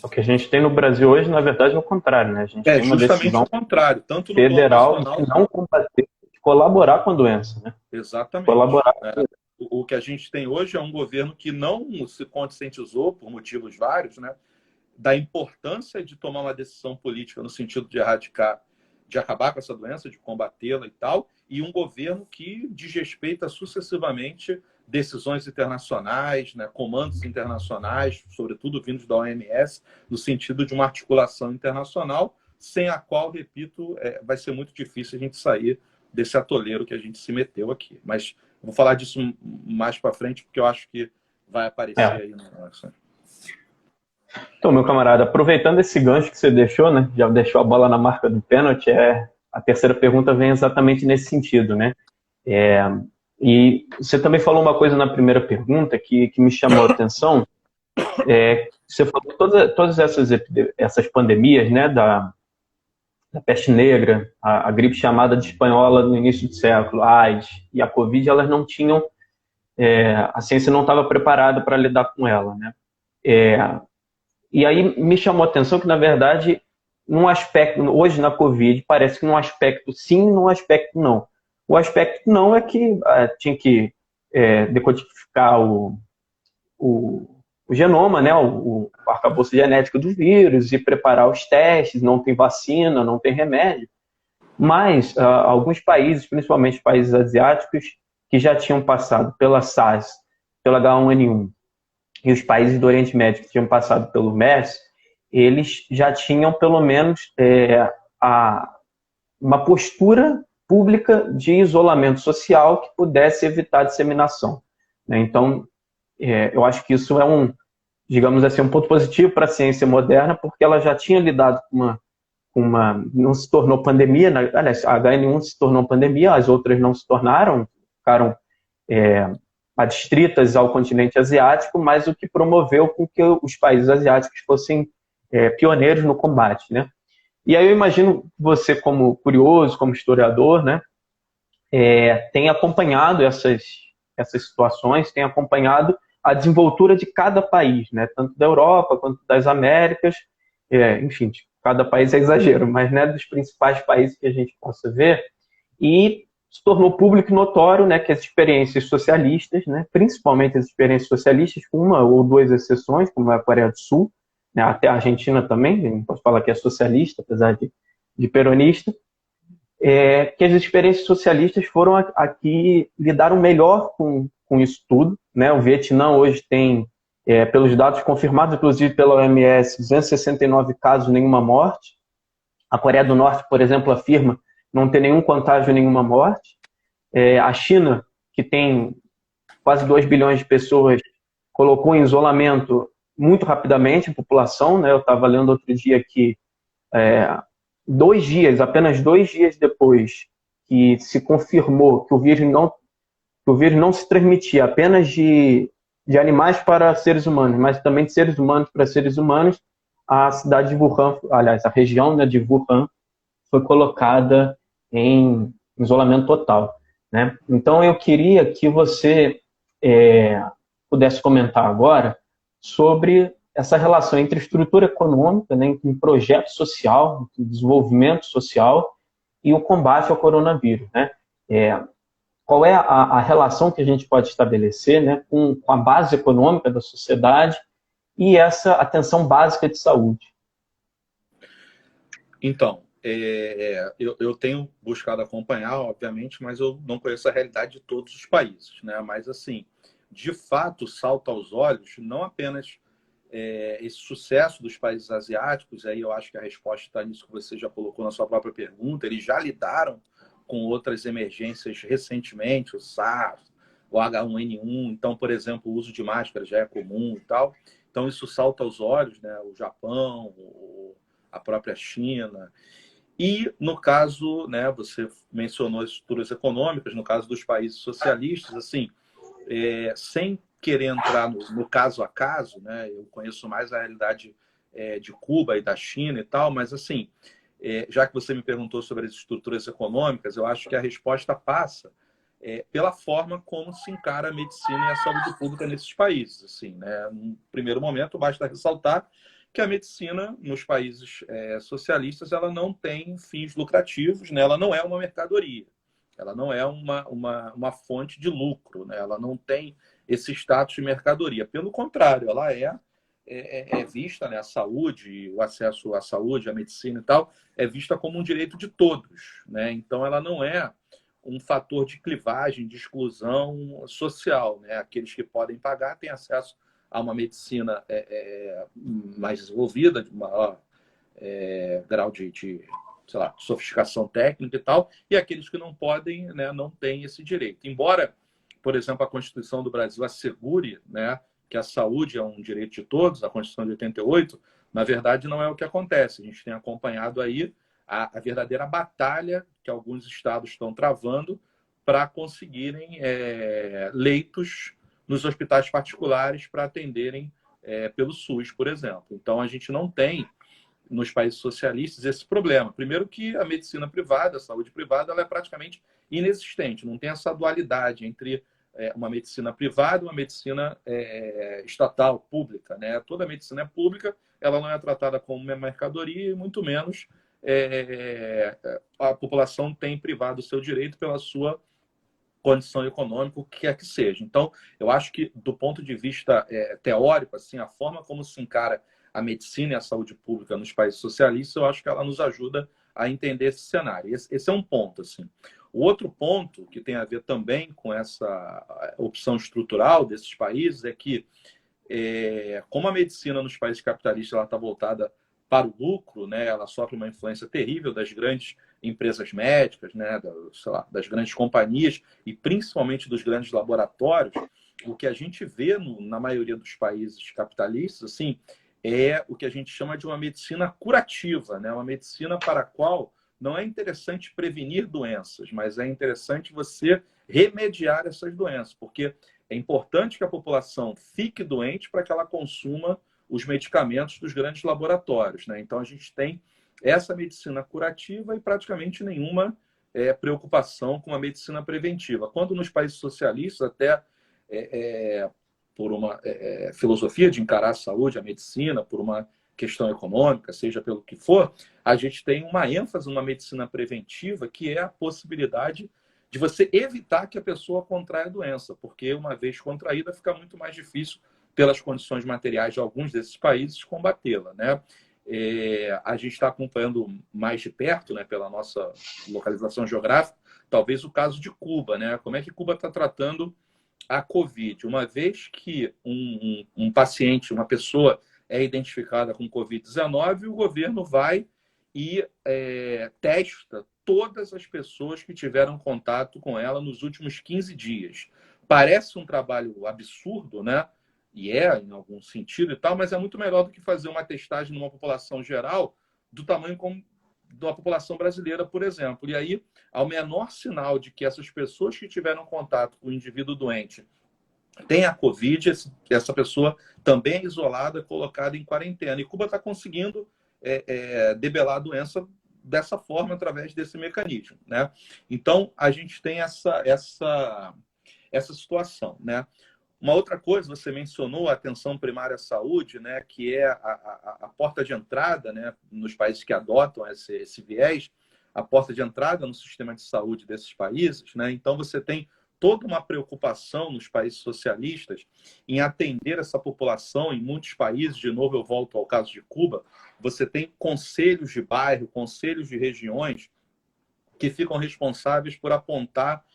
O que a gente tem no Brasil hoje, na verdade, é o contrário, né? A gente tem uma decisão
o contrário, tanto no
federal de não combater, de colaborar com a doença, né?
Exatamente.
Colaborar.
O que a gente tem hoje é um governo que não se conscientizou, por motivos vários, né, da importância de tomar uma decisão política no sentido de erradicar, de acabar com essa doença, de combatê-la e tal, e um governo que desrespeita sucessivamente decisões internacionais, né, comandos internacionais, sobretudo vindos da OMS, no sentido de uma articulação internacional, sem a qual, repito, vai ser muito difícil a gente sair desse atoleiro que a gente se meteu aqui. Mas vou falar disso mais para frente, porque eu acho que vai aparecer aí no nosso.
Então, meu camarada, aproveitando esse gancho que você deixou, né, já deixou a bola na marca do pênalti, a terceira pergunta vem exatamente nesse sentido, né? E você também falou uma coisa na primeira pergunta que me chamou a atenção. Você falou todas essas pandemias, né, da peste negra, a gripe chamada de espanhola no início do século, a AIDS e a Covid, elas não tinham, a ciência não estava preparada para lidar com ela, né? E aí me chamou a atenção que, na verdade, num aspecto, hoje na Covid, parece que num aspecto sim, num aspecto não. O aspecto não é que tinha que decodificar o genoma, né, o arcabouço genético do vírus e preparar os testes, não tem vacina, não tem remédio. Mas alguns países, principalmente países asiáticos, que já tinham passado pela SARS, pela H1N1, e os países do Oriente Médio que tinham passado pelo MERS, eles já tinham pelo menos uma postura pública de isolamento social que pudesse evitar a disseminação, né? Então, eu acho que isso é digamos assim, um ponto positivo para a ciência moderna, porque ela já tinha lidado com não se tornou pandemia, aliás, a H1N1 se tornou pandemia, as outras não se tornaram, ficaram adstritas ao continente asiático, mas o que promoveu com que os países asiáticos fossem pioneiros no combate, né? E aí eu imagino que você, como curioso, como historiador, né, tem acompanhado essas situações, tem acompanhado a desenvoltura de cada país, né, tanto da Europa quanto das Américas, enfim, cada país é exagero, mas, né, dos principais países que a gente possa ver, e se tornou público e notório, né, que as experiências socialistas, né, principalmente as experiências socialistas, com uma ou duas exceções, como a Coreia do Sul, né, até a Argentina também, não posso falar que é socialista, apesar de peronista, que as experiências socialistas foram aqui, lidaram melhor com isso tudo, né? O Vietnã hoje tem, pelos dados confirmados, inclusive pela OMS, 269 casos, nenhuma morte. A Coreia do Norte, por exemplo, afirma não ter nenhum contágio, nenhuma morte. A China, que tem quase 2 bilhões de pessoas, colocou em isolamento muito rapidamente a população, né? Eu estava lendo outro dia que apenas 2 dias depois que se confirmou que o vírus não se transmitia apenas de animais para seres humanos, mas também de seres humanos para seres humanos, a cidade de Wuhan, aliás, a região, né, de Wuhan, foi colocada em isolamento total, né? Então eu queria que você pudesse comentar agora sobre essa relação entre estrutura econômica, né, entre projeto social, entre desenvolvimento social e o combate ao coronavírus, né? Qual é a relação que a gente pode estabelecer, né, com a base econômica da sociedade e essa atenção básica de saúde?
Então, eu tenho buscado acompanhar, obviamente, mas eu não conheço a realidade de todos os países, né? Mas, assim, de fato, salta aos olhos não apenas esse sucesso dos países asiáticos, aí eu acho que a resposta está nisso que você já colocou na sua própria pergunta, eles já lidaram com outras emergências recentemente, o SARS, o H1N1, então, por exemplo, o uso de máscara já é comum e tal, então isso salta aos olhos, né? O Japão, a própria China. E, no caso, né, você mencionou as estruturas econômicas, no caso dos países socialistas, assim, sem querer entrar no caso a caso, né, eu conheço mais a realidade de Cuba e da China e tal, mas, assim, já que você me perguntou sobre as estruturas econômicas, eu acho que a resposta passa pela forma como se encara a medicina e a saúde pública nesses países. Assim, né? Num primeiro momento, basta ressaltar que a medicina nos países socialistas ela não tem fins lucrativos, né? Ela não é uma mercadoria, ela não é uma fonte de lucro, né? Ela não tem esse status de mercadoria. Pelo contrário, ela é vista, né? A saúde, o acesso à saúde, à medicina e tal, é vista como um direito de todos, né? Então, ela não é um fator de clivagem, de exclusão social, né? Aqueles que podem pagar têm acesso a uma medicina mais desenvolvida, de maior grau de sei lá, sofisticação técnica e tal, e aqueles que não podem, né, não têm esse direito. Embora, por exemplo, a Constituição do Brasil assegure, né, que a saúde é um direito de todos, a Constituição de 88, na verdade não é o que acontece. A gente tem acompanhado aí a verdadeira batalha que alguns estados estão travando para conseguirem leitos nos hospitais particulares para atenderem pelo SUS, por exemplo. Então, a gente não tem, nos países socialistas, esse problema. Primeiro que a medicina privada, a saúde privada, ela é praticamente inexistente. Não tem essa dualidade entre uma medicina privada e uma medicina estatal, pública, né? Toda a medicina é pública, ela não é tratada como uma mercadoria e muito menos a população tem privado o seu direito pela sua condição econômica, o que quer que seja. Então, eu acho que, do ponto de vista teórico, assim, a forma como se encara a medicina e a saúde pública nos países socialistas, eu acho que ela nos ajuda a entender esse cenário. Esse é um ponto, assim. O outro ponto, que tem a ver também com essa opção estrutural desses países, é que, como a medicina nos países capitalistas está voltada para o lucro, né, ela sofre uma influência terrível das grandes empresas médicas, né, das grandes companhias e principalmente dos grandes laboratórios. O que a gente vê na maioria dos países capitalistas, assim, é o que a gente chama de uma medicina curativa, né, uma medicina para a qual não é interessante prevenir doenças, mas é interessante você remediar essas doenças, porque é importante que a população fique doente para que ela consuma os medicamentos dos grandes laboratórios, né? Então, a gente tem essa medicina curativa e praticamente nenhuma preocupação com a medicina preventiva. Quando nos países socialistas, até por uma filosofia de encarar a saúde, a medicina, por uma questão econômica, seja pelo que for, a gente tem uma ênfase numa medicina preventiva, que é a possibilidade de você evitar que a pessoa contraia a doença, porque uma vez contraída fica muito mais difícil, pelas condições materiais de alguns desses países, combatê-la, né? A gente está acompanhando mais de perto, né, pela nossa localização geográfica, talvez o caso de Cuba, né? Como é que Cuba está tratando a Covid? Uma vez que um paciente, uma pessoa é identificada com Covid-19, o governo vai e testa todas as pessoas que tiveram contato com ela nos últimos 15 dias. Parece um trabalho absurdo, né? E em algum sentido e tal, mas é muito melhor do que fazer uma testagem numa população geral do tamanho como da população brasileira, por exemplo. E aí, ao menor sinal de que essas pessoas que tiveram contato com o indivíduo doente têm a Covid, essa pessoa também é isolada, colocada em quarentena. E Cuba está conseguindo debelar a doença dessa forma, através desse mecanismo, né? Então, a gente tem essa situação, né? Uma outra coisa, você mencionou a atenção primária à saúde, né, que é a porta de entrada, né, nos países que adotam esse viés, a porta de entrada no sistema de saúde desses países, né? Então, você tem toda uma preocupação nos países socialistas em atender essa população. Em muitos países, de novo eu volto ao caso de Cuba, você tem conselhos de bairro, conselhos de regiões que ficam responsáveis por apontar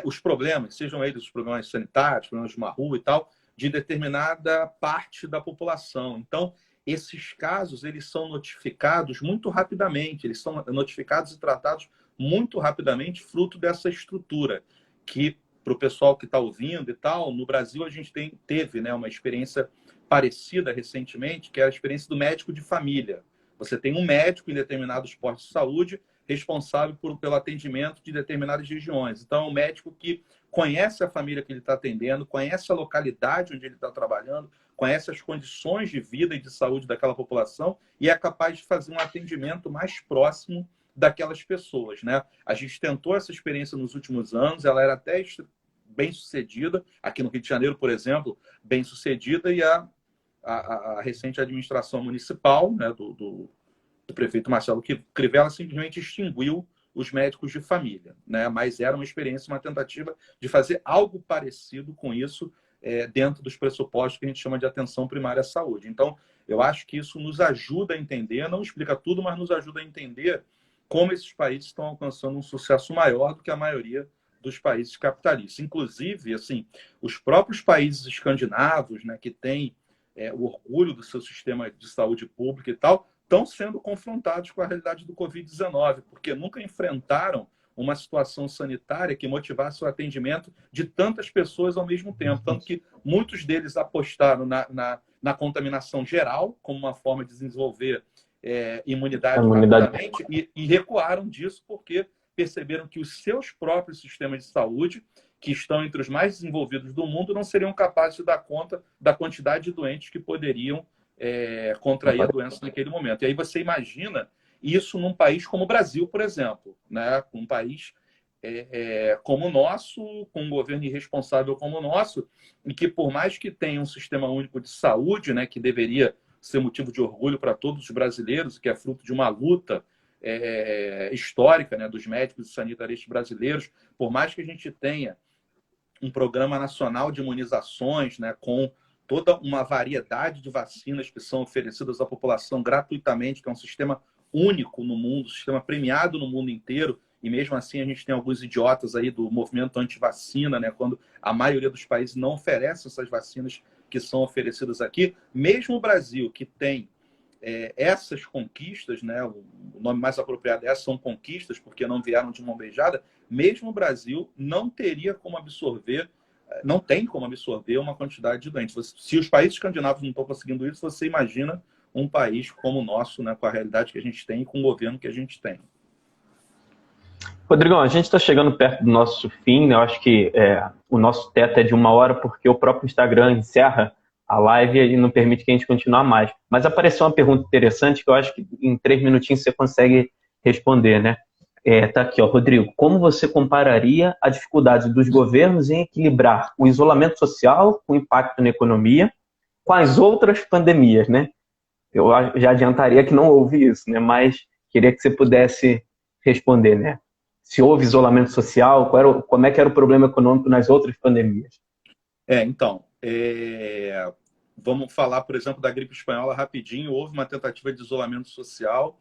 os problemas, sejam eles os problemas sanitários, problemas de uma rua e tal, de determinada parte da população. Então, esses casos, eles são notificados muito rapidamente, eles são notificados e tratados muito rapidamente, fruto dessa estrutura, que, para o pessoal que está ouvindo e tal, no Brasil a gente teve, né, uma experiência parecida recentemente, que é a experiência do médico de família. Você tem um médico em determinados postos de saúde responsável pelo atendimento de determinadas regiões. Então, é um médico que conhece a família que ele está atendendo, conhece a localidade onde ele está trabalhando, conhece as condições de vida e de saúde daquela população e é capaz de fazer um atendimento mais próximo daquelas pessoas, né? A gente tentou essa experiência nos últimos anos, ela era até bem sucedida, aqui no Rio de Janeiro, por exemplo, bem sucedida, e a recente administração municipal, né, do prefeito Marcelo Crivella, simplesmente extinguiu os médicos de família, né? Mas era uma experiência, uma tentativa de fazer algo parecido com isso dentro dos pressupostos que a gente chama de atenção primária à saúde. Então, eu acho que isso nos ajuda a entender, não explica tudo, mas nos ajuda a entender como esses países estão alcançando um sucesso maior do que a maioria dos países capitalistas. Inclusive, assim, os próprios países escandinavos, né, que têm o orgulho do seu sistema de saúde pública e tal, estão sendo confrontados com a realidade do Covid-19, porque nunca enfrentaram uma situação sanitária que motivasse o atendimento de tantas pessoas ao mesmo tempo. Tanto que muitos deles apostaram na contaminação geral, como uma forma de desenvolver imunidade rapidamente, e recuaram disso porque perceberam que os seus próprios sistemas de saúde, que estão entre os mais desenvolvidos do mundo, não seriam capazes de dar conta da quantidade de doentes que poderiam contrair a doença naquele momento. E aí você imagina isso num país como o Brasil, por exemplo, né? Um país como o nosso, com um governo irresponsável como o nosso, e que por mais que tenha um sistema único de saúde, né, que deveria ser motivo de orgulho para todos os brasileiros, que é fruto de uma luta histórica, né, dos médicos e sanitaristas brasileiros, por mais que a gente tenha um programa nacional de imunizações, né, com toda uma variedade de vacinas que são oferecidas à população gratuitamente, que é um sistema único no mundo, um sistema premiado no mundo inteiro, e mesmo assim a gente tem alguns idiotas aí do movimento anti-vacina, né, quando a maioria dos países não oferece essas vacinas que são oferecidas aqui. Mesmo o Brasil, que tem essas conquistas, né, o nome mais apropriado são conquistas, porque não vieram de mão beijada, mesmo o Brasil não teria como absorver, não tem como absorver uma quantidade de doentes. Se os países escandinavos não estão conseguindo isso, você imagina um país como o nosso, né, com a realidade que a gente tem e com o governo que a gente tem.
Rodrigão, a gente está chegando perto do nosso fim, né? Eu acho que o nosso teto é de 1 hora, porque o próprio Instagram encerra a live e não permite que a gente continue mais. Mas apareceu uma pergunta interessante que eu acho que em 3 minutinhos você consegue responder, né? Tá aqui, ó, Rodrigo. Como você compararia a dificuldade dos governos em equilibrar o isolamento social com o impacto na economia com as outras pandemias, né? Eu já adiantaria que não houve isso, né? Mas queria que você pudesse responder, né? Se houve isolamento social, como é que era o problema econômico nas outras pandemias?
Então, vamos falar, por exemplo, da gripe espanhola rapidinho. Houve uma tentativa de isolamento social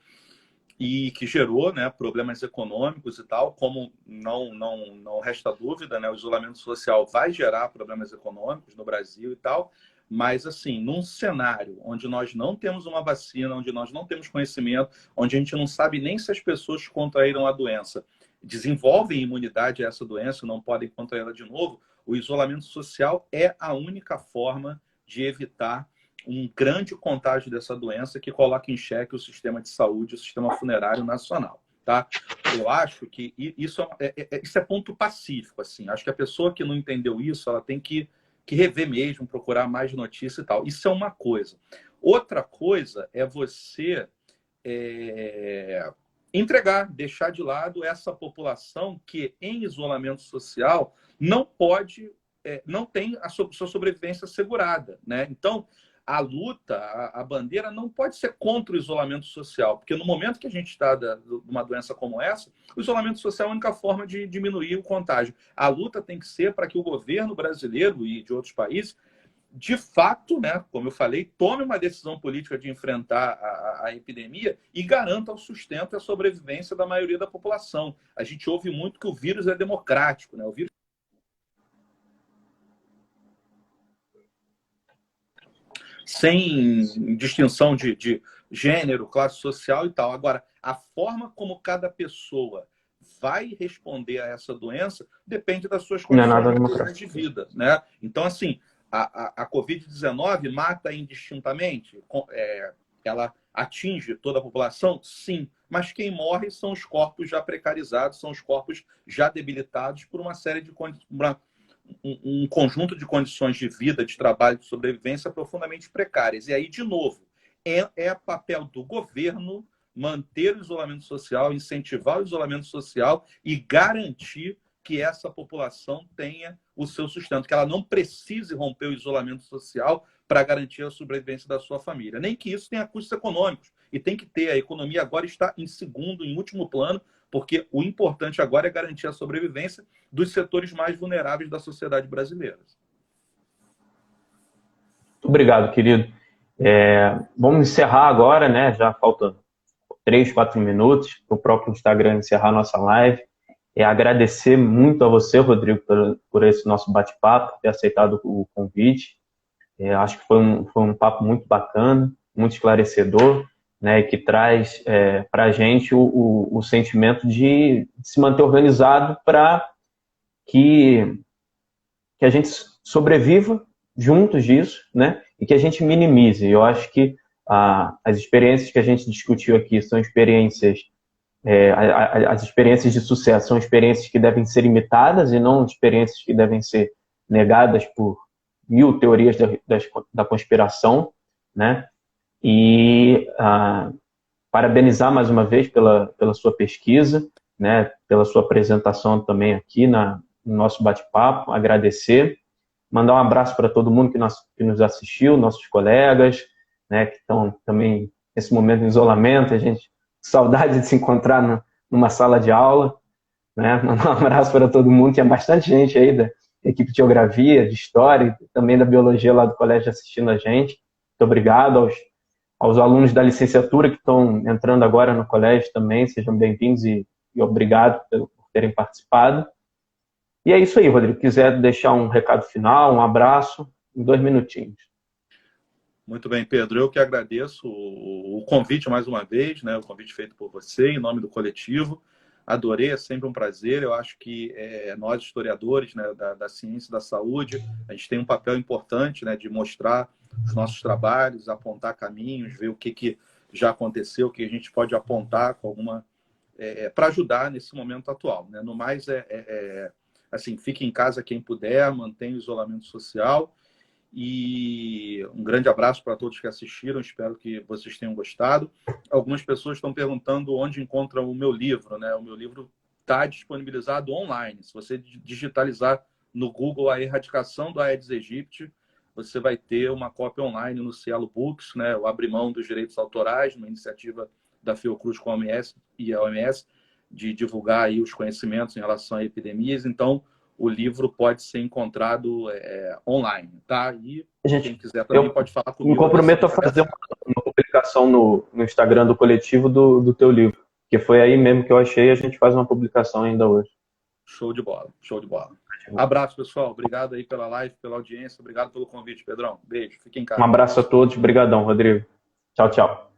e que gerou, né, problemas econômicos e tal, como não resta dúvida, né, o isolamento social vai gerar problemas econômicos no Brasil e tal, mas assim, num cenário onde nós não temos uma vacina, onde nós não temos conhecimento, onde a gente não sabe nem se as pessoas que contraíram a doença desenvolvem imunidade a essa doença, não podem contraí-la de novo, o isolamento social é a única forma de evitar um grande contágio dessa doença que coloca em xeque o sistema de saúde, o sistema funerário nacional. Tá? Eu acho que isso é ponto pacífico. Assim. Acho que a pessoa que não entendeu isso, ela tem que rever mesmo, procurar mais notícia e tal. Isso é uma coisa. Outra coisa é você deixar de lado essa população que, em isolamento social, não tem a sua sobrevivência assegurada. Né? Então, a luta, a bandeira não pode ser contra o isolamento social, porque no momento que a gente está de uma doença como essa, o isolamento social é a única forma de diminuir o contágio. A luta tem que ser para que o governo brasileiro e de outros países, de fato, né, como eu falei, tome uma decisão política de enfrentar a epidemia e garanta o sustento e a sobrevivência da maioria da população. A gente ouve muito que o vírus é democrático, né? O vírus sem distinção de gênero, classe social e tal. Agora, a forma como cada pessoa vai responder a essa doença depende das suas condições de vida, né? Então, assim, a Covid-19 mata indistintamente? Ela atinge toda a população? Sim. Mas quem morre são os corpos já precarizados, são os corpos já debilitados por uma série de um conjunto de condições de vida, de trabalho, de sobrevivência profundamente precárias. E aí, de novo, é papel do governo manter o isolamento social, incentivar o isolamento social e garantir que essa população tenha o seu sustento, que ela não precise romper o isolamento social para garantir a sobrevivência da sua família. Nem que isso tenha custos econômicos. E tem que ter, a economia agora está em último plano, porque o importante agora é garantir a sobrevivência dos setores mais vulneráveis da sociedade brasileira.
Obrigado, querido. Vamos encerrar agora, né? Já faltam 3, 4 minutos para o próprio Instagram encerrar a nossa live. agradecer muito a você, Rodrigo, por esse nosso bate-papo, ter aceitado o convite. Acho que foi um papo muito bacana, muito esclarecedor, né, que traz para a gente o sentimento de se manter organizado para que a gente sobreviva juntos disso, né, e que a gente minimize. Eu acho que as experiências que a gente discutiu aqui são experiências, as experiências de sucesso são experiências que devem ser imitadas e não experiências que devem ser negadas por mil teorias da conspiração, né? E parabenizar mais uma vez pela sua pesquisa, né? Pela sua apresentação também aqui no nosso bate-papo, agradecer, mandar um abraço para todo mundo que nos assistiu, nossos colegas, né? Que estão também nesse momento de isolamento, a gente saudade de se encontrar numa sala de aula, né? Mandar um abraço para todo mundo, tinha bastante gente aí da equipe de geografia, de história, também da biologia lá do colégio assistindo a gente. Muito obrigado aos alunos da licenciatura que estão entrando agora no colégio também, sejam bem-vindos e obrigado por terem participado. E é isso aí, Rodrigo. Quiser deixar um recado final, um abraço, em 2 minutinhos.
Muito bem, Pedro. Eu que agradeço o convite mais uma vez, né? O convite feito por você, em nome do coletivo. Adorei, é sempre um prazer. Eu acho que nós, historiadores, né, da ciência e da saúde, a gente tem um papel importante, né, de mostrar os nossos trabalhos, apontar caminhos, ver o que já aconteceu, o que a gente pode apontar com alguma para ajudar nesse momento atual, né? No mais, assim, fique em casa quem puder, mantenha o isolamento social. E um grande abraço para todos que assistiram, espero que vocês tenham gostado. Algumas pessoas estão perguntando onde encontra o meu livro, né? O meu livro está disponibilizado online. Se você digitalizar no Google a erradicação do Aedes aegypti, você vai ter uma cópia online no Cielo Books, né? O abrir mão dos direitos autorais, uma iniciativa da Fiocruz com a OMS e a OMS, de divulgar aí os conhecimentos em relação a epidemias. Então, o livro pode ser encontrado online, tá? E quem quiser também pode falar comigo.
Me comprometo a fazer uma publicação no Instagram do coletivo do teu livro, que foi aí mesmo que eu achei, a gente faz uma publicação ainda hoje.
Show de bola, show de bola. Abraço, pessoal. Obrigado aí pela live, pela audiência. Obrigado pelo convite, Pedrão. Beijo. Fiquem em casa.
Um abraço a todos. Obrigadão, Rodrigo. Tchau, tchau.